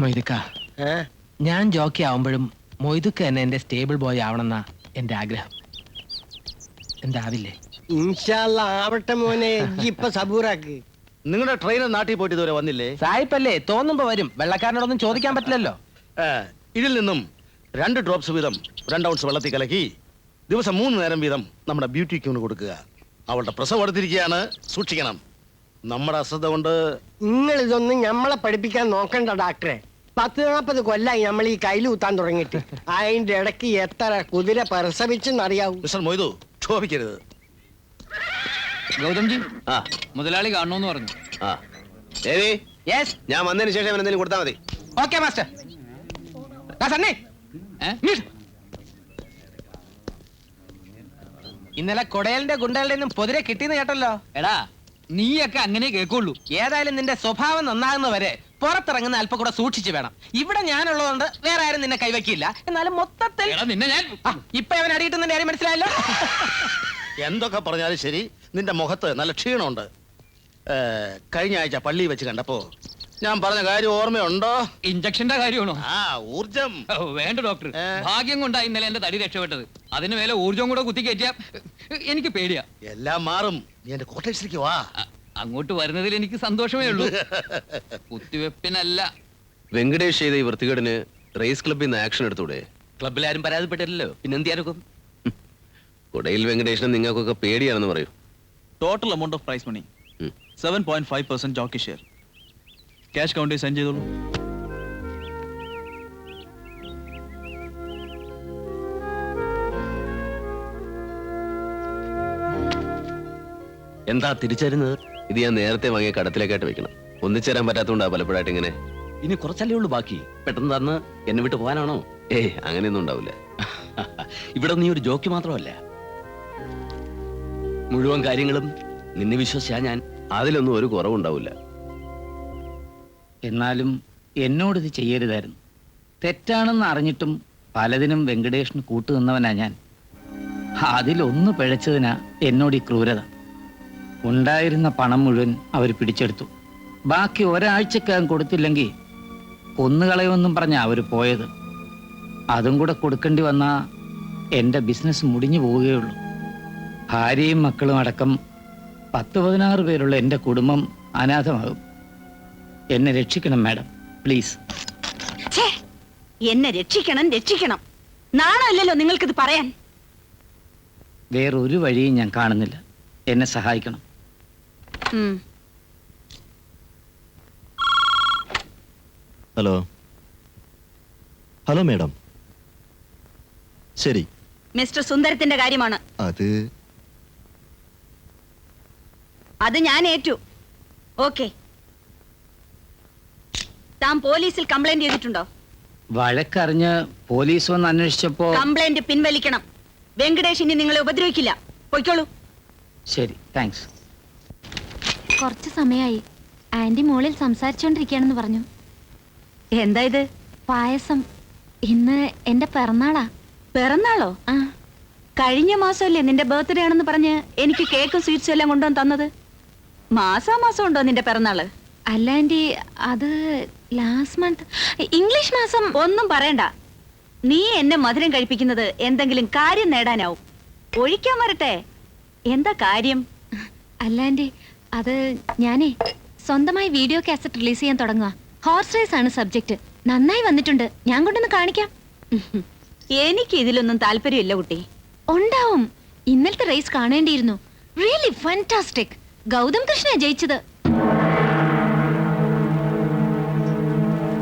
മൊയ്തുക്ക, ഞാൻ ജോക്കി ആവുമ്പോഴും മൊയ്തുക്ക എന്നെ എന്റെ സ്റ്റേബിൾ ബോയ് ആവണമെന്ന എന്റെ ആഗ്രഹം. എന്താവില്ലേ? ഇൻഷാല്ലാ ആവട്ടെ മോനെ. ഇപ്പൊ സബൂറാക്ക്. നിങ്ങളുടെ ട്രെയിനർ നാട്ടിൽ പോയിട്ട് ഇതുവരെ വന്നില്ലേ? സായിപ്പല്ലേ, തോന്നുമ്പോ വരും. വെള്ളക്കാരനോടൊന്നും ചോദിക്കാൻ പറ്റില്ലല്ലോ. ഇതിൽ നിന്നും 2 ഡ്രോപ്സ് വീതം 2 ഔൺസ് വെള്ളത്തിൽ കലക്കി ദിവസം 3 നേരം വീതം നമ്മുടെ ബ്യൂട്ടി ക്യൂന് കൊടുക്കുക. അവളുടെ പ്രസവം എടുത്തിരിക്കുകയാണ്, സൂക്ഷിക്കണം. നമ്മുടെ അശ്രദ്ധ കൊണ്ട് നിങ്ങൾ ഇതൊന്നും ഞമ്മളെ പഠിപ്പിക്കാൻ നോക്കണ്ട ഡോക്ടറെ. 40-40 കൊല്ലായി നമ്മൾ ഈ കയ്യിൽ കുത്താൻ തുടങ്ങിയിട്ട്. അതിന്റെ ഇടയ്ക്ക് എത്ര കുതിര പ്രസവിച്ചെന്നറിയാവൂ. മിസ്റ്റർ മൊയ്തു, ക്ഷോഭിക്കരുത്. ഗൗതംജി, മുതലാളി കാണണമെന്ന് പറഞ്ഞു. ഞാൻ വന്നതിന് ശേഷം എന്തെങ്കിലും കൊടുത്താൽ മതി. Okay master. ഇന്നലെ കൊടയലിന്റെ ഗുണ്ടകളുടെ ഒന്നും പൊതിരെ കിട്ടിയെന്ന് കേട്ടല്ലോ. എടാ, നീയൊക്കെ അങ്ങനെ കേൾക്കുള്ളൂ. ഏതായാലും നിന്റെ സ്വഭാവം നന്നാകുന്നവരെ പുറത്തിറങ്ങുന്ന അല്പം കൂടെ സൂക്ഷിച്ചു വേണം. ഇവിടെ ഞാനുള്ളതുകൊണ്ട് വേറെ ആരും നിന്നെ കൈവയ്ക്കില്ല. എന്നാലും മൊത്തത്തിൽ നിന്നെ ഞാൻ ഇപ്പൊ അവൻ അടിയിട്ടുന്ന കാര്യം മനസ്സിലായല്ലോ. എന്തൊക്കെ പറഞ്ഞാലും ശരി, നിന്റെ മുഖത്ത് നല്ല ക്ഷീണമുണ്ട്. കഴിഞ്ഞ ആഴ്ച പള്ളിയിൽ വെച്ച് കണ്ടപ്പോ ഞാൻ പറഞ്ഞ കാര്യം ഓർമ്മയുണ്ടോ? ഇഞ്ചക്ഷന്റെ കാര്യമാണോ? ഊർജം വേണ്ട ഡോക്ടർ. ഭാഗ്യം കൊണ്ടാ ഇന്നലെ എന്റെ തടി രക്ഷപ്പെട്ടത്. അതിന് മേലെ ഊർജം കൂടെ കുത്തി കയറ്റിയാ എനിക്ക് പേടിയാ. എല്ലാം മാറും. നീ എന്റെ കോട്ടേഴ്സിലേക്ക് വാ. അങ്ങോട്ട് വരുന്നതിൽ എനിക്ക് സന്തോഷമേ ഉള്ളൂ. കുത്തിവെപ്പിനല്ല. വെങ്കടേഷ് ചെയ്ത ഈ വൃത്തികേടിന് റേസ് ക്ലബ്ബിൽ നിന്ന് ആക്ഷൻ എടുത്തൂടെ? ക്ലബ്ബിൽ ആരും പരാതിപ്പെട്ടില്ലല്ലോ, പിന്നെ എന്തിയാർക്കും? കൊടയിൽ വെങ്കടേഷിനെ നിങ്ങൾക്കൊക്കെ പേടിയാണെന്ന് പറയൂ. Total amount of prize money 7.5% jockey share. Cash counter send ചെയ്തോളൂ. എന്താ തിരിച്ചരുന്നത്? ഇത് ഞാൻ നേരത്തെ വാങ്ങിയ കടത്തിലേക്കായിട്ട് വെക്കണം. ഒന്നിച്ചേരാൻ പറ്റാത്തതുകൊണ്ടാ പലപ്പോഴായിട്ട് ഇങ്ങനെ. ഇനി കുറച്ചല്ലേ ഉള്ളൂ ബാക്കി. പെട്ടെന്ന് തന്ന് എന്നെ വിട്ട് പോകാനാണോ? അങ്ങനെയൊന്നും ഉണ്ടാവില്ല. ഇവിടെ നീ ഒരു ജോക്കി മാത്രമല്ല, മുഴുവൻ കാര്യങ്ങളും നിന്നെ വിശ്വസിച്ചാ ഞാൻ. അതിലൊന്നും ഒരു കുറവുണ്ടാവില്ല. എന്നാലും എന്നോടിത് ചെയ്യരുതായിരുന്നു. തെറ്റാണെന്ന് അറിഞ്ഞിട്ടും പലതിനും വെങ്കടേഷിന് കൂട്ടുനിന്നവനാ ഞാൻ. അതിലൊന്ന് പിഴച്ചതിനാ എന്നോട് ഈ ക്രൂരത. ഉണ്ടായിരുന്ന പണം മുഴുവൻ അവർ പിടിച്ചെടുത്തു. ബാക്കി ഒരാഴ്ചക്കകം കൊടുത്തില്ലെങ്കിൽ കൊന്നുകളയുമെന്നും പറഞ്ഞാ അവർ പോയത്. അതും കൂടെ കൊടുക്കേണ്ടി വന്നാ എൻ്റെ ബിസിനസ് മുടിഞ്ഞു പോവുകയുള്ളൂ. ഭാര്യയും മക്കളും അടക്കം 10-16 പേരുള്ള എൻ്റെ കുടുംബം അനാഥമാകും. എന്നെ രക്ഷിക്കണം മാഡം, പ്ലീസ്. എന്നെ രക്ഷിക്കണം രക്ഷിക്കണം. നാണമല്ലല്ലോ നിങ്ങൾക്കിത് പറയാൻ. വേറൊരു വഴിയും ഞാൻ കാണുന്നില്ല. എന്നെ സഹായിക്കണം. Hello hello madam. ശരി, മിസ്റ്റർ സുന്ദരത്തിന്റെ കാര്യമാണ് അത് ഞാൻ ഏറ്റു. ഓക്കെ, താൻ പോലീസിൽ കംപ്ലൈന്റ് ചെയ്തിട്ടുണ്ടോ? വഴക്കറിഞ്ഞ് പോലീസ് വന്ന് അന്വേഷിച്ചപ്പോ കംപ്ലൈന്റ് പിൻവലിക്കണം. വെങ്കടേഷ് ഇനി നിങ്ങളെ ഉപദ്രവിക്കില്ല. പൊയ്ക്കോളൂ. ശരി, താങ്ക്സ്. കുറച്ച് സമയമായി ആന്റി മോളിൽ സംസാരിച്ചോണ്ടിരിക്കുകയാണെന്ന് പറഞ്ഞു. എന്താ ഇത്? പായസം. ഇന്ന് എന്റെ പിറന്നാളാ. പിറന്നാളോ? കഴിഞ്ഞ മാസമല്ലേ നിന്റെ ബർത്ത്ഡേ ആണെന്ന് പറഞ്ഞ് എനിക്ക് കേക്കും സ്വീറ്റ്സും എല്ലാം കൊണ്ടുവന്ന് തന്നത്. മാസാമാസം ഉണ്ടോ നിന്റെ പിറന്നാള്? അല്ല ആന്റി, അത് ലാസ്റ്റ് മന്ത്. ഇംഗ്ലീഷ് മാസം. ഒന്നും പറയണ്ട. നീ എന്നെ മധുരം കഴിപ്പിക്കുന്നത് എന്തെങ്കിലും കാര്യം നേടാനാവും. ഒഴിക്കാൻ വരട്ടെ. എന്താ കാര്യം? അല്ല ആന്റി, അത് ഞാനേ സ്വന്തമായി വീഡിയോ കാസറ്റ് റിലീസ് ചെയ്യാൻ തുടങ്ങുക. ഹോർസ് റേസ് ആണ് സബ്ജക്ട്. നന്നായി വന്നിട്ടുണ്ട്. ഞാൻ കൊണ്ടൊന്ന് കാണിക്കാം. എനിക്ക് ഇതിലൊന്നും താല്പര്യമില്ല കുട്ടി. ഉണ്ടാവും. ഇന്നലത്തെ റേസ് കാണേണ്ടിയിരുന്നു. Really fantastic. ഗൗതം കൃഷ്ണ ജയിച്ചത്.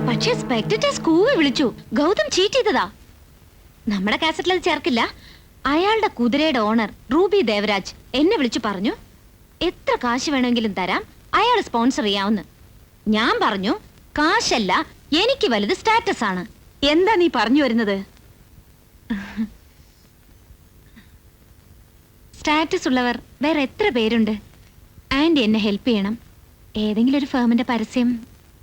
പക്ഷേ സ്പെക്ടേറ്റേഴ്സ് കൂവി വിളിച്ചു ഗൗതം ചീറ്റ് ചെയ്തതാ. നമ്മുടെ കാസറ്റിൽ അത് ചേർക്കില്ല. അയാളുടെ കുതിരയുടെ ഓണർ റൂബി ദേവരാജ് എന്നെ വിളിച്ചു പറഞ്ഞു, എത്ര കാശ് വേണമെങ്കിലും തരാം, അയാൾ സ്പോൺസർ ചെയ്യാവുന്ന. ഞാൻ പറഞ്ഞു, കാശല്ല, എനിക്ക് വലുത് സ്റ്റാറ്റസ് ആണ്. എന്താ നീ പറഞ്ഞു വരുന്നത്? സ്റ്റാറ്റസ് ഉള്ളവർ വേറെ എത്ര പേരുണ്ട്. ആന്റി എന്നെ ഹെൽപ്പ് ചെയ്യണം. ഏതെങ്കിലും ഒരു ഫേമിന്റെ പരസ്യം.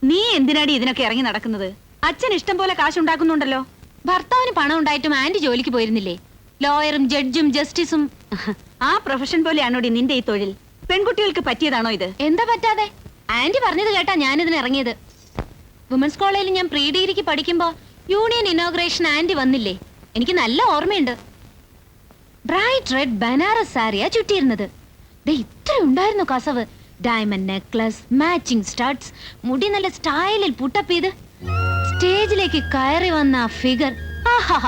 നീ എന്തിനാടി ഇതിനൊക്കെ ഇറങ്ങി നടക്കുന്നത്? അച്ഛൻ ഇഷ്ടം പോലെ കാശുണ്ടാക്കുന്നുണ്ടല്ലോ. ഭർത്താവിന് പണം ഉണ്ടായിട്ടും ആന്റി ജോലിക്ക് പോയിരുന്നില്ലേ? ലോയറും ജഡ്ജും ജസ്റ്റിസും. ആ പ്രൊഫഷൻ പോലെയാണോടി നിന്റെ ഈ തൊഴിൽ? പെൺകുട്ടികൾക്ക് പറ്റിയതാണോ ഇത്? എന്താ പറ്റാതെ? ആന്റി പറഞ്ഞത് കേട്ടാ ഞാനിതിന് ഇറങ്ങിയത്. വുമൻസ് കോളേജിൽ ഞാൻ പ്രീ ഡിഗ്രിക്ക് പഠിക്കുമ്പോ യൂണിയൻ ഇനോഗ്രേഷൻ ആന്റി വന്നില്ലേ, എനിക്ക് നല്ല ഓർമ്മയുണ്ട്. ബ്രൈറ്റ് റെഡ് ബനാറസ് സാരിയാ ചുറ്റിയിരുന്നത്. ഇത്ര ഉണ്ടായിരുന്നു കസവ്. ഡയമണ്ട് നെക്ലസ്, മാച്ചിങ് സ്റ്റഡ്സ്, മുടി നല്ല സ്റ്റൈലിൽ പുട്ടപ്പ് ചെയ്ത് സ്റ്റേജിലേക്ക് കയറി വന്ന ആ ഫിഗർ, ആഹാ!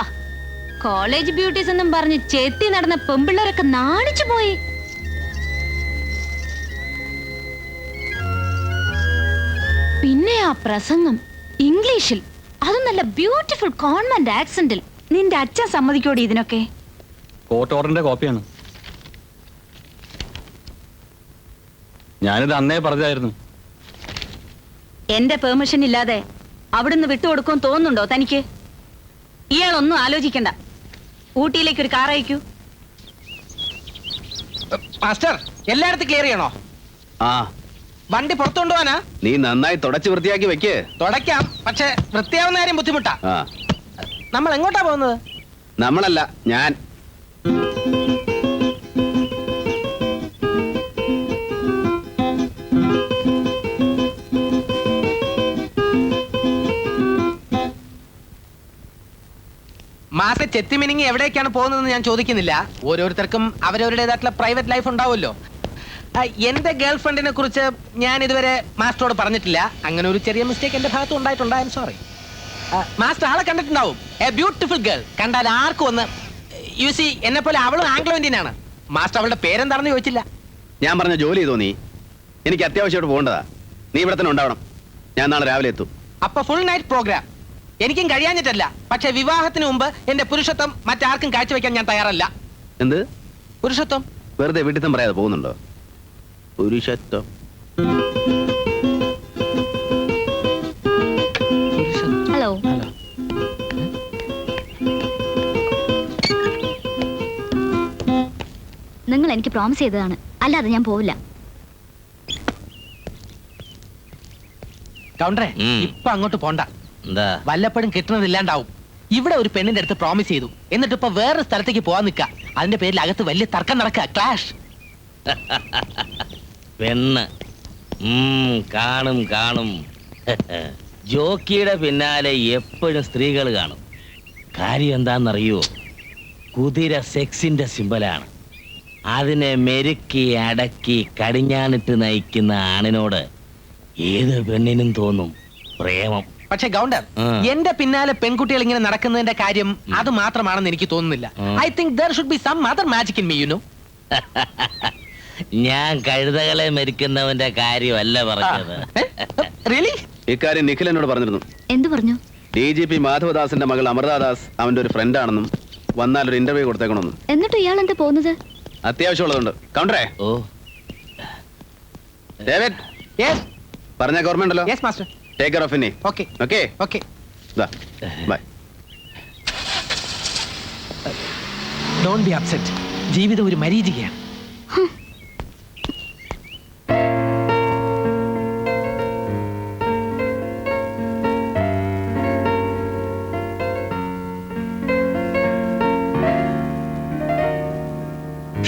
കോളേജ് ബ്യൂട്ടീസ് എന്നും പറഞ്ഞ് ചെത്തി നടന്ന പെമ്പിള്ളേരൊക്കെ നാണിച്ചു പോയി. പിന്നെ ആ പ്രസംഗം ഇംഗ്ലീഷിൽ, അതും നല്ല ബ്യൂട്ടിഫുൾ കോൺവെന്റ് ആക്സന്റിൽ. നിന്റെ അച്ഛൻ സമ്മതിക്കോടി ഇതിനൊക്കെ? കോർട്ട് ഓർഡറിന്റെ കോപ്പിയാണ്. ഞാനിത് അന്നേ പറഞ്ഞായിരുന്നു. എന്റെ പെർമിഷൻ ഇല്ലാതെ അവിടുന്ന് വിട്ടുകൊടുക്കും തോന്നുന്നുണ്ടോ തനിക്ക്? ഇയാളൊന്നും ആലോചിക്കണ്ട. ഊട്ടിയിലേക്ക് ഒരു കാർ അയക്കൂ. മാസ്റ്റർ, എല്ലായിടത്തും ക്ലിയർ ചെയ്യണോ? ആ, വണ്ടി പുറത്തു കൊണ്ടുപോവാനാ? നീ നന്നായി തുടച്ച് വൃത്തിയാക്കി വെക്ക്. തുടയ്ക്കാം, പക്ഷെ വൃത്തിയാവുന്ന കാര്യം ബുദ്ധിമുട്ടാ. ആ, നമ്മൾ എങ്ങോട്ടാ പോകുന്നത്? നമ്മളല്ല, ഞാൻ. മാസ്റ്റർ ചെത്തിമിനിങ്ങി എവിടേക്കാണ് പോകുന്നതെന്ന് ഞാൻ ചോദിക്കുന്നില്ല. ഓരോരുത്തർക്കും അവരവരുടേതായിട്ടുള്ള പ്രൈവറ്റ് ലൈഫ് ഉണ്ടാവുമല്ലോ. എന്റെ ഗേൾ ഫ്രണ്ടിനെ കുറിച്ച് ഞാൻ ഇതുവരെ മാസ്റ്ററോട് പറഞ്ഞിട്ടില്ല. അങ്ങനെ ഒരു ചെറിയ മിസ്റ്റേക്ക് എന്റെ ഭാഗത്ത് ഉണ്ടായിട്ടുണ്ട്. I am sorry. മാസ്റ്റർ ആളെ കണ്ടിട്ടുണ്ടാവും. A beautiful girl. കണ്ടാൽ ആർക്കും ഒന്ന് യു സി, എന്നെ പോലെ അവളും ആംഗ്ലോ ഇന്ത്യൻ ആണ്. മാസ്റ്റർ അവളുടെ പേരെന്താണെന്ന് ചോദിച്ചില്ല. ഞാൻ പറഞ്ഞ ജോലി ചെയ്തോ നീ? എനിക്ക് അത്യാവശ്യമായിട്ട് പോകേണ്ടതാ. നീ ഇവിടെ തന്നെ ഉണ്ടാവണം. ഞാൻ നാളെ രാവിലെ എത്തും. അപ്പൊ ഫുൾ നൈറ്റ് പ്രോഗ്രാം. എനിക്കും കഴിയാഞ്ഞിട്ടല്ല, പക്ഷെ വിവാഹത്തിന് മുമ്പ് എന്റെ പുരുഷത്വം മറ്റാർക്കും കാഴ്ചവെക്കാൻ ഞാൻ തയ്യാറല്ല. എന്ത് പുരുഷത്വം? വെറുതെ വീട്ടിൽ പറയാതെ പോകുന്നുണ്ടോ? പുരുഷത്വം. ഹലോ. നിങ്ങൾ എനിക്ക് പ്രോമിസ് ചെയ്തതാണ്, അല്ലാതെ ഞാൻ പോവില്ല. കൗണ്ടറേ, ഉം. ഇപ്പൊ അങ്ങോട്ട് പോണ്ട. എന്താ? വല്ലപ്പോഴും കിട്ടുന്നതില്ലാണ്ടാവും. ഇവിടെ ഒരു പെണ്ണിന്റെ അടുത്ത് പ്രോമിസ് ചെയ്തു, എന്നിട്ട് ഇപ്പൊ വേറൊരു സ്ഥലത്തേക്ക് പോവാൻ നിൽക്ക. അതിന്റെ പേരിൽ അകത്ത് വലിയ തർക്കം നടക്കുക, ക്ലാഷ്. പെണ്ണ് കാണും കാണും. ജോക്കിയുടെ പിന്നാലെ എപ്പോഴും സ്ത്രീകൾ കാണും. കാര്യം എന്താണെന്നറിയോ? കുതിര സെക്സിന്റെ സിമ്പലാണ്. അതിനെ മെരുക്കി അടക്കി കടിഞ്ഞാണിട്ട് നയിക്കുന്ന ആണിനോട് ഏത് പെണ്ണിനും തോന്നും പ്രേമം. പക്ഷെ ഗൗണ്ടർ, എന്റെ പിന്നാലെ പെൺകുട്ടികൾ ഇങ്ങനെ നടക്കുന്നതിന്റെ കാര്യം അത് മാത്രമാണെന്ന് എനിക്ക് തോന്നുന്നില്ല. I think there should be some other magic in me, you know. ഞാൻ കഴുതകളെ മെരുക്കുന്നവന്റെ കാര്യമല്ല പറഞ്ഞത്. Really? ഇക്കാര്യം നിഖിൽ എന്നോട് പറഞ്ഞിരുന്നു. എന്തു പറഞ്ഞു? DGP മാധവദാസിന്റെ മകൾ അമൃതാദാസ് അവന്റെ ഒരു ഫ്രണ്ട് ആണെന്നും വന്നാൽ ഒരു ഇന്റർവ്യൂ കൊടുത്തേക്കണമെന്നും. എന്നിട്ട് ഇയാൾ എന്താ പോകുന്നത്? അത്യാവശ്യമുള്ളതുണ്ട്. കൗണ്ടറേ. ഓ, ഡേവിഡ്. Yes, പറഞ്ഞ ഓർമ്മയുണ്ടല്ലോ. yes master. Take care of ഇനി. Okay, okay. okay. Bye. Don't be upset. ജീവിതം ഒരു മരീചികയാണ്.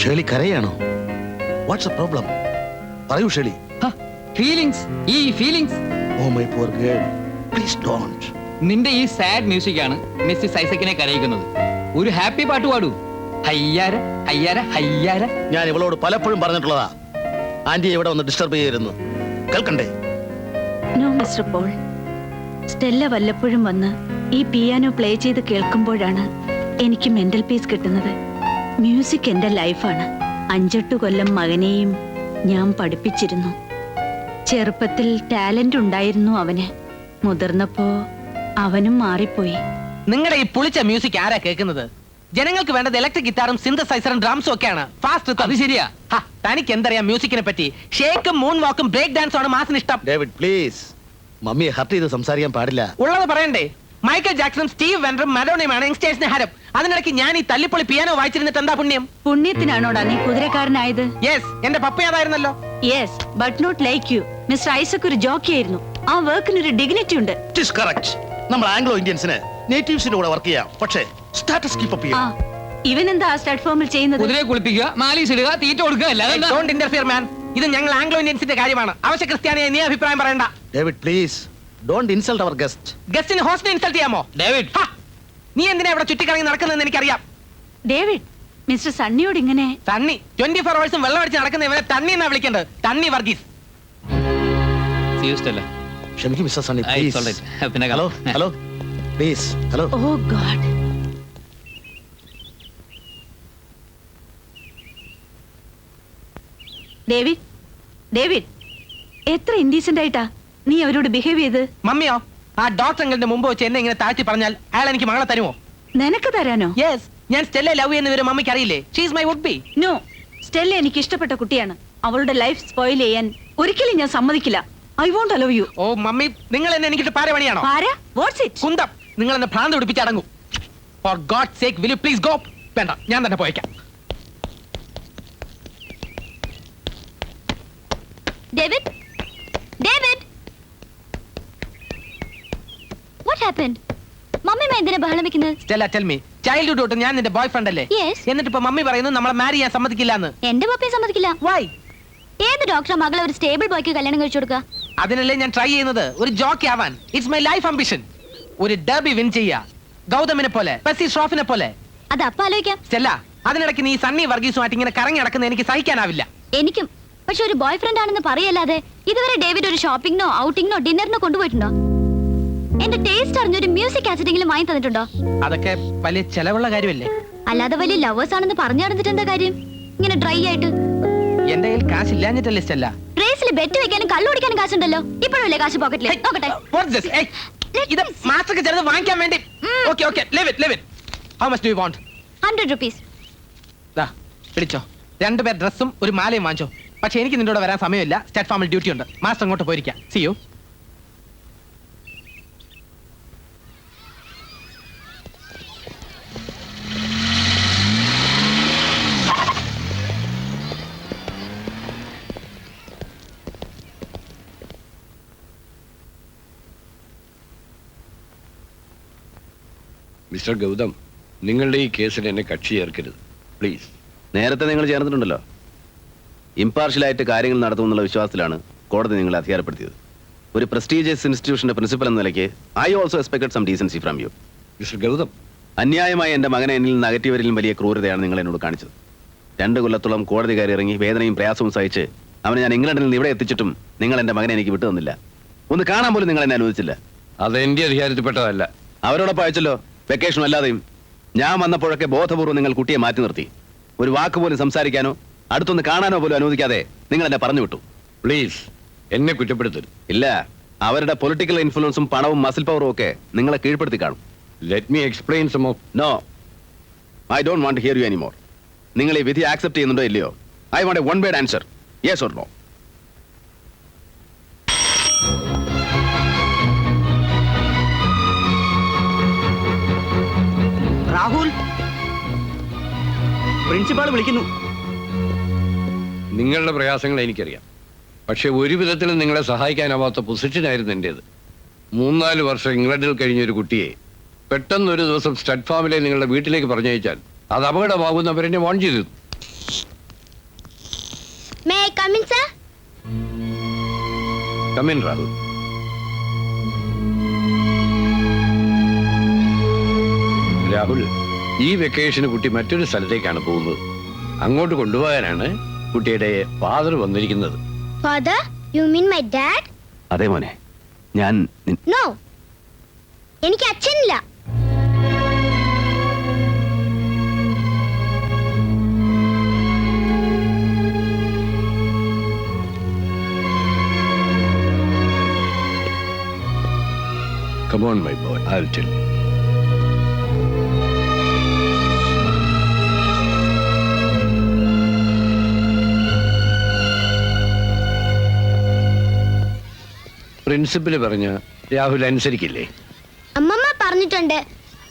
ഷേളി കരയാണോ? What's a problem? പറയൂ ഷേളി. ഫീലിങ്സ്, ഈ feelings. Oh my poor girl, please don't. നിന്റെ ഈ സാഡ് മ്യൂസിക് ആണ് മിസ്സിസ് ഐസക്കിനെ കരയിക്കുന്നത്. ഒരു ഹാപ്പി പാട്ട് പാടൂ. ഹയ്യാര ഹയ്യാര ഹയ്യാര. ഞാൻ ഇവളോട് പലപ്പോഴും പറഞ്ഞിട്ടുള്ളതാ, ആന്റിയെ ഇവിടെ ഒന്ന് ഡിസ്റ്റർബ് ചെയ്യരുന്നു. കേൾക്കണ്ടേ? No mister Paul. സ്റ്റെല്ല വല്ലപ്പോഴും വന്ന് ഈ പിയാനോ പ്ലേ ചെയ്ത് കേൾക്കുമ്പോഴാണ് എനിക്ക് മെന്റൽ പീസ് കിട്ടുന്നത്. മ്യൂസിക് എന്റെ ലൈഫാണ്. 5-8 കൊല്ലം മകനെയും ഞാൻ പഠിപ്പിച്ചിരുന്നു. ചെറുപ്പത്തിൽ ടാലന്റ് ഉണ്ടായിരുന്നു അവന്. മുതിർന്നപ്പോ അവനും മാറിപ്പോയി. നിങ്ങളുടെ ഈ പുളിച്ച മ്യൂസിക് ആരാ കേൾക്കുന്നത്? ജനങ്ങൾക്ക് വേണ്ടത് ഇലക്ട്രിക് ഗിറ്റാറും സിന്തസൈസറും ഡ്രംസും ഒക്കെയാണ്. ഫാസ്റ്റ്. അത് ശരിയാ. തനിക്ക് എന്തറിയാം മ്യൂസിക്കിനെ പറ്റി? ഷേക്കും മൂൺ വാക്കും ബ്രേക്ക് ഡാൻസും ആണ് മാസിന് ഇഷ്ടം. ഡേവിഡ് പ്ലീസ്, മമ്മിയെ ഹർട്ട് ചെയ്ത് സംസാരിക്കാൻ പാടില്ല. ഉള്ളത് പറയണ്ടേ? മൈക്കൽ ജാക്സണും സ്റ്റീവ് വെൻഡറും മഡോണയുമാണ് യങ്സ്റ്റേഴ്സിന് ഹരം. അതിനിടയ്ക്ക് ഞാൻ ഈ തല്ലിപ്പൊളി പിയാനോ വായിച്ചിരുന്നിട്ട് എന്താ പുണ്യം? പുണ്യത്തിനാണോടാ നീ കുതിരക്കാരനായത്? യെസ്, എന്റെ പപ്പ അതായിരുന്നല്ലോ. Yes, but not like you. Mister Isaac ഒരു ജോക്കി ആയിരുന്നു. ആ വർക്കിനൊരു ഡിഗ്നിറ്റി ഉണ്ട്. It is correct. നമ്മൾ ആംഗ്ലോ ഇന്ത്യൻസിന് നേറ്റീവ്സിന്റെ കൂടെ വർക്ക് ചെയ്യാം, പക്ഷേ സ്റ്റാറ്റസ് കീപ്പ് അപ്പ് ആ, ചെയ്യാം. ഇവനെന്താ ആ പ്ലാറ്റ്ഫോമിൽ ചെയ്യുന്നത്? കുതിരയെ കുളിപ്പിക്കുക, മാലീസ് ഇടുക, തീറ്റ കൊടുക്കുക, അല്ലാതെ എന്താ? ഡോണ്ട് ഇന്റർഫിയർ മാൻ. ഇത് ഞങ്ങൾ ആംഗ്ലോ ഇന്ത്യൻസിന്റെ കാര്യമാണ്. അവശ്യ ക്രിസ്ത്യാനിയായി നീ അഭിപ്രായം പറയണ്ട. David please, don't insult our guest. ഗസ്റ്റിന് ഹോസ്റ്റിനെ ഇൻസൾട്ട് ചെയ്യാമോ? ഡേവിഡ്, ഹാ, നീ എന്തിനാ ഇവിടെ ചുറ്റിക്കറങ്ങി നടക്കുന്നതെന്ന് എനിക്കറിയാം. ഡേവിഡ്, മിസ്റ്റർ സണ്ണിയോട് ഇങ്ങനെ തണ്ണി 24 hours വെള്ളം അടിച്ച് നടക്കുന്ന ഇവനെ തണ്ണി എന്നാ വിളിക്കേണ്ടത്. Thanni Varghese. see you, Stella. ക്ഷമിക്കും mister Sunny, Ah, it's all right. പിന്നെ ഹലോ കാണാം. Hello please hello. Oh god. David, David, എത്ര ഇൻഡീസെന്റ് ആയിട്ടാ നീ അവരോട് ബിഹേവ് ചെയ്ത്. മമ്മിയോ? ആ ഡോക്ടർ അങ്കിളിന്റെ മുമ്പ് വെച്ച് എന്നെ ഇങ്ങനെ താഴ്ത്തി പറഞ്ഞാൽ അയാൾ എനിക്ക് മകളെ തരുമോ? നിനക്ക് തരാനോ? യെസ്, ഞാൻ സ്റ്റെല്ലെ ലവ് ചെയ്യുന്ന വിവരം മമ്മിക്ക് അറിയില്ലേ? She's my would be. No, Stella എനിക്ക് ഇഷ്ടപ്പെട്ട കുട്ടിയാണ്. അവളുടെ ലൈഫ് സ്പോയിൽ ചെയ്യാൻ ഒരിക്കലും ഞാൻ സമ്മതിക്കില്ല. I won't allow you. Oh mummy, നിങ്ങൾ എന്നെ എനിക്കിട്ട് പാര പണിയാണോ? ആരാ? What's it? കുന്തം, നിങ്ങൾ എന്നെ ഭ്രാന്ത് പിടിപ്പിച്ച് അടങ്ങും. For God sake will you please go? വേണ്ട, ഞാൻ തന്നെ പോയേക്കാം. David? David? What happened? Mummy എന്തിനാ ബഹളം വെക്കുന്നത്? സ്റ്റെല്ല, ടെൽ മീ, ചൈൽഡ്ഹുഡ് തൊട്ട് ഞാൻ നിന്റെ ബോയ് ഫ്രണ്ട് അല്ലേ? Yes. എന്നിട്ട് ഇപ്പൊ മമ്മി പറയുന്നു നമ്മളെ മാരി ചെയ്യാൻ സമ്മതിക്കില്ല എന്ന്. എന്റെ പപ്പയെ സമ്മതിക്കില്ല. വൈ? ഏത് ഡോക്ടറെ മകളെ ഒരു സ്റ്റേബിൾ ബോയ്ക്ക് കല്യാണം കഴിച്ചു കൊടുക്കുക? അതിനല്ലേ ഞാൻ ട്രൈ ചെയ്യുന്നത്, ഒരു ജോക്കി ആവാൻ. It's my life ambition. ഒരു ഡർബി വിൻ ചെയ്യാ, ഗൗതമിനെ പോലെ, പെസി ഷ്രോഫിനെ പോലെ. അത് അപ്പ ആലോചിക്കാം. സ്റ്റെല്ല, അതിനിടയ്ക്ക് നീ സണ്ണി വർഗീസുമായിട്ട് ഇങ്ങനെ കറങ്ങി നടക്കുന്ന എനിക്ക് സഹിക്കാനാവില്ല. എനിക്കും. പക്ഷെ ഒരു ബോയ് ഫ്രണ്ട് ആണെന്ന് പറയല്ലാതെ ഇതുവരെ ഡേവിഡ് ഒരു ഷോപ്പിംഗിനോ ഔട്ടിങ്ങിനോ ഡിന്നറിനോ കൊണ്ടുപോയിട്ടുണ്ടോ? എന്റെ ടേസ്റ്റ് അറിഞ്ഞൊരു മ്യൂസിക് കാസറ്റെങ്കിലും വാങ്ങി തന്നിട്ടുണ്ടോ? അതൊക്കെ വലിയ ചെലവുള്ള കാര്യമല്ലേ? അല്ലാതെ വലിയ ലവേഴ്സ് ആണെന്ന് പറഞ്ഞു നടന്നിട്ട് എന്താ കാര്യം? ഇങ്ങനെ ഡ്രൈ ആയിട്ട്. എന്റെ കയ്യിൽ കാശ് ഇല്ലാഞ്ഞിട്ടല്ലേ സ്റ്റെല്ല? റേസിൽ ബെറ്റ് വെക്കാനും കള്ളുടിക്കാനും കാശുണ്ടല്ലോ. ഇപ്പോഴല്ലേ കാശ് പോക്കറ്റിൽ? നോക്കട്ടെ. What's this? Hey, ഇത് മാസ്റ്റർക്ക് ചിലത് വാങ്ങിക്കാൻ വേണ്ടി. Okay, okay, leave it, leave it. How much do you want? 100 rupees. ദാ, പിടിച്ചോ. 2 പേർ ഡ്രസ്സും ഒരു മാലയും വാങ്ങിച്ചോ. പക്ഷെ എനിക്ക് നിന്റെ കൂടെ വരാൻ സമയമില്ല. സ്റ്റേറ്റ് ഫാമിൽ ഡ്യൂട്ടി ഉണ്ട്. മാസ്റ്റർ അങ്ങോട്ട് പോയിരിക്കാം. See you. മിസ്റ്റർ ഗൗതം, നിങ്ങളുടെ ഈ കേസിൽ എന്നെ കക്ഷി ചേർക്കരുത് പ്ലീസ്. നേരത്തെ നിങ്ങൾ ചേർന്നിട്ടുണ്ടല്ലോ. ഇമ്പാർഷ്യലായിട്ട് കാര്യങ്ങൾ നടത്തുമെന്നുള്ള വിശ്വാസത്തിലാണ് കോടതി നിങ്ങളെ അധികാരപ്പെടുത്തിയത്. ഒരു പ്രസ്റ്റീജിയസ് ഇൻസ്റ്റിറ്റ്യൂഷന്റെ പ്രിൻസിപ്പൽ എന്ന നിലയ്ക്ക് I also expected some decency from you. Mister Gautam, അന്യായമായി എൻ്റെ മകനെ എന്നിൽ നിന്ന് അകറ്റിയവരിലും വലിയ ക്രൂരതയാണ് നിങ്ങൾ എന്നോട് കാണിച്ചത്. 2 കൊല്ലത്തോളം കോടതി കയറി ഇറങ്ങി വേദനയും പ്രയാസവും സഹിച്ച് അവനെ ഞാൻ ഇംഗ്ലണ്ടിൽ നിന്ന് ഇവിടെ എത്തിച്ചിട്ടും നിങ്ങൾ എൻ്റെ മകനെ എനിക്ക് വിട്ടു തന്നില്ല. ഒന്ന് കാണാൻ പോലും നിങ്ങൾ എന്നെ അനുവദിച്ചില്ല. അത് എന്റെ അധികാരത്തിൽപ്പെട്ടതല്ല. അവരോടൊപ്പം അയച്ചല്ലോ, വെക്കേഷൻ അല്ലാതെയും. ഞാൻ വന്നപ്പോഴൊക്കെ ബോധപൂർവ്വം നിങ്ങൾ കുട്ടിയെ മാറ്റി നിർത്തി. ഒരു വാക്ക് പോലും സംസാരിക്കാനോ അടുത്തൊന്ന് കാണാനോ പോലും അനുവദിക്കാതെ നിങ്ങൾ എന്നെ പറഞ്ഞു വിട്ടു. പ്ലീസ്, എന്നെ കുറ്റപ്പെടുത്തരുത്. ഇല്ല, അവരുടെ പൊളിറ്റിക്കൽ ഇൻഫ്ലുവൻസും പണവും മസിൽ പവറും ഒക്കെ നിങ്ങളെ കീഴ്പ്പെടുത്തി കാണും. Let me explain some of. No, I don't want to hear you anymore. നിങ്ങൾ ഈ വിധി ആക്സെപ്റ്റ് ചെയ്യുന്നുണ്ടോ ഇല്ലയോ? I want a one word answer, yes or no. Rahul, principal വിളിക്കുന്നു. നിങ്ങളുടെ പ്രയാസങ്ങൾ എനിക്കറിയാം. പക്ഷെ ഒരു വിധത്തിലും നിങ്ങളെ സഹായിക്കാനാവാത്ത പൊസിഷനായിരുന്നു എൻ്റേത്. 3-4 വർഷം ഇംഗ്ലണ്ടിൽ കഴിഞ്ഞൊരു കുട്ടിയെ പെട്ടെന്ന് ഒരു ദിവസം സ്റ്റഡ് ഫാമിലെ നിങ്ങളുടെ വീട്ടിലേക്ക് പറഞ്ഞയച്ചാൽ അത് അപകടമാകുന്നവരെന്നെ വാൺ ചെയ്തു. കമിൻ രാഹുൽ. രാഹുൽ, ഈ വെക്കേഷന് കുട്ടി മറ്റൊരു സ്ഥലത്തേക്കാണ് പോകുന്നത്. അങ്ങോട്ട് കൊണ്ടുപോകാനാണ് കുട്ടിയുടെ ഫാദർ വന്നിരിക്കുന്നത്. Father, you mean my dad? അതെ മോനെ, ഞാൻ No. എനിക്ക് അച്ഛനില്ല. Come on, my boy, I'll tell you. Principal പറഞ്ഞ രാഹുൽ അനുസരിക്കില്ലേ? അമ്മമ്മ പറഞ്ഞിട്ടുണ്ട്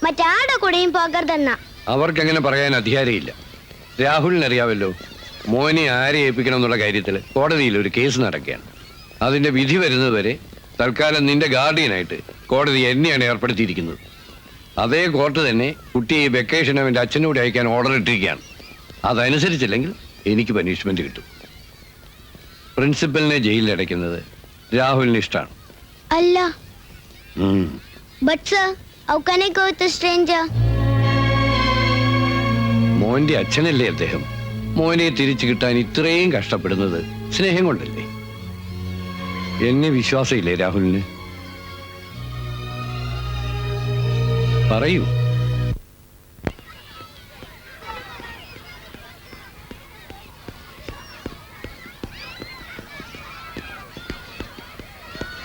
മറ്റാരുടെ കൂടെയും പോകരുതെന്ന. അവർക്കങ്ങനെ പറയാൻ അധികാരമില്ല. രാഹുലിനറിയാമല്ലോ, മോനെ ആരെ ഏൽപ്പിക്കണം എന്നുള്ള കാര്യത്തിൽ കോടതിയിൽ ഒരു കേസ് നടക്കുകയാണ്. അതിന്റെ വിധി വരുന്നതുവരെ തൽക്കാലം നിന്റെ ഗാർഡിയനായിട്ട് കോടതി എന്നെയാണ് ഏർപ്പെടുത്തിയിരിക്കുന്നത്. അതേ കോർട്ട് തന്നെ കുട്ടിയെ വെക്കേഷൻ അവൻ്റെ അച്ഛനോട് അയക്കാൻ ഓർഡർ ഇട്ടിരിക്കുകയാണ്. അതനുസരിച്ചില്ലെങ്കിൽ എനിക്ക് പനിഷ്മെന്റ് കിട്ടും. പ്രിൻസിപ്പലിനെ ജയിലിൽ അടയ്ക്കുന്നത് രാഹുലിന് ഇഷ്ടമാണ്. അല്ല, But sir, how can I go with a stranger? മോന്റെ അച്ഛനല്ലേ അദ്ദേഹം. മോനെ തിരിച്ചു കിട്ടാൻ ഇത്രയും കഷ്ടപ്പെടുന്നത് സ്നേഹം കൊണ്ടല്ലേ? എന്നെ വിശ്വാസമില്ലേ രാഹുലിന്? പറയൂ.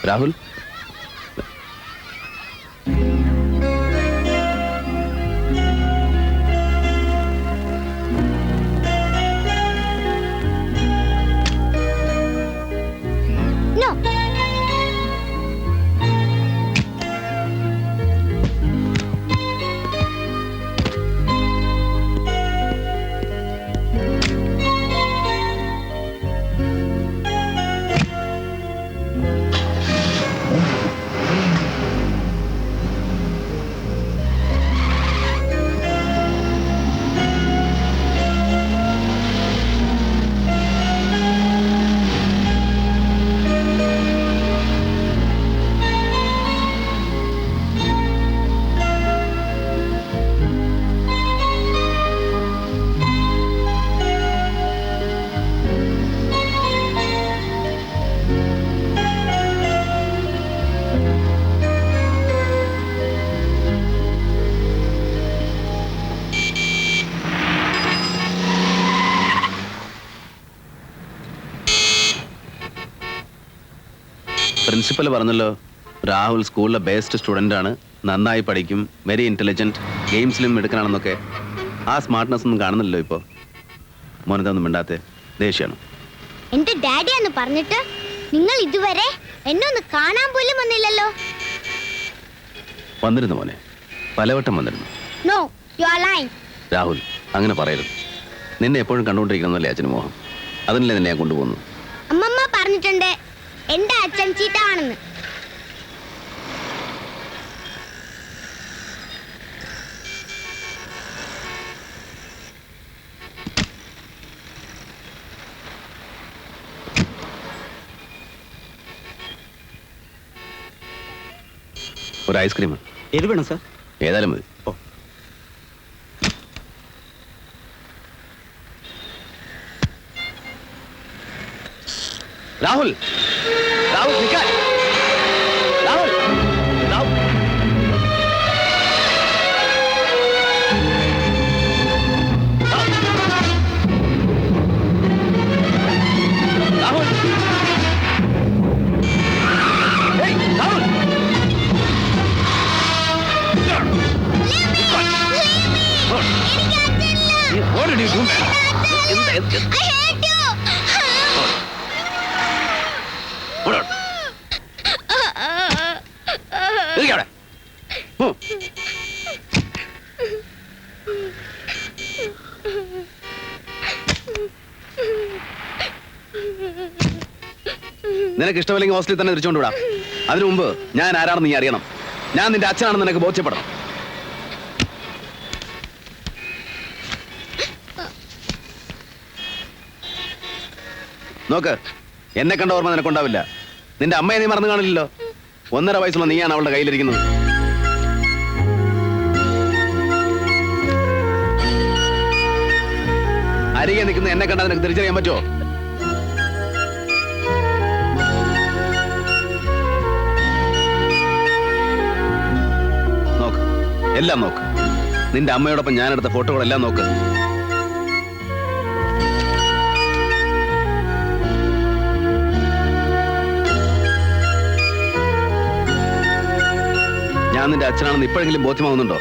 രാഹുൽ, No. പ്രിൻസിപ്പൽ പറഞ്ഞല്ലോ രാഹുൽ സ്കൂളിലെ ബെസ്റ്റ് സ്റ്റുഡൻ്റ് ആണ്, നന്നായി പഠിക്കും, വെരി ഇന്റലിജന്റ്, ഗെയിംസിലും മിടുക്കനാണെന്നൊക്കെ. ആ സ്മാർട്ട്നെസ് ഒന്നും കാണുന്നില്ലല്ലോ ഇപ്പോൾ. മോനെന്തൊന്നും മിണ്ടാത്തെ? ദേഷ്യമാണ്. എന്റെ ഡാഡിയാന്ന് പറഞ്ഞിട്ട് നിങ്ങൾ ഇതുവരെ എന്നെ ഒന്ന് കാണാൻ പോലും വന്നില്ലല്ലോ. വന്നിരുന്നു മോനെ, പലവട്ടം വന്നിരുന്നു. No, you are lying. Rahul, അങ്ങനെ പറയരുത്. നിന്നെ എപ്പോഴും കണ്ടുകൊണ്ടിരിക്കണമെന്നല്ലേ അച്ഛന് മോഹം. അതിനല്ലേ നിന്നെ ഞാൻ കൊണ്ടുപോകുന്നു. അമ്മമ്മ പറഞ്ഞിട്ടുണ്ട് എന്റെ അച്ഛൻ ചീത്തയാണെന്ന്. ഒരു ഐസ്ക്രീം ഏത് വേണം സാർ? ഏതായാലും മതി. രാഹുൽ, രാഹുൽ നിൽക്കാൻ. രാഹുൽ, രാഹുൽ. രാഹുൽ. ഏയ്, Rahul. What did you do, man? I hate you. Hold on. ഇരിക്ക് അവിടെ. നിനക്ക് ഇഷ്ടമല്ലെങ്കിൽ ഹോസ്റ്റലിൽ തന്നെ തിരിച്ചുകൊണ്ട് വിടാം. അതിനു മുമ്പ് ഞാൻ ആരാണെന്ന് നീ അറിയണം. ഞാൻ നിന്റെ അച്ഛനാണെന്ന് നിനക്ക് ബോധ്യപ്പെടണം. നോക്ക്, എന്നെ കണ്ട ഓർമ്മ നിനക്കുണ്ടാവില്ല. നിന്റെ അമ്മയെ നീ മറന്നു കാണില്ലല്ലോ. 1.5 വയസ്സുള്ള നീയാണ് അവളുടെ കയ്യിലിരിക്കുന്നത്. അരികെ നിൽക്കുന്ന എന്നെ കണ്ടാൽ നിനക്ക് തിരിച്ചറിയാൻ പറ്റുമോ? നോക്ക്, എല്ലാം നോക്ക്. നിന്റെ അമ്മയോടൊപ്പം ഞാനെടുത്ത ഫോട്ടോകളെല്ലാം നോക്ക്. ഞാൻ നിന്റെ അച്ഛനാണെന്ന് ഇപ്പോഴെങ്കിലും ബോധ്യമാവുന്നുണ്ടോ?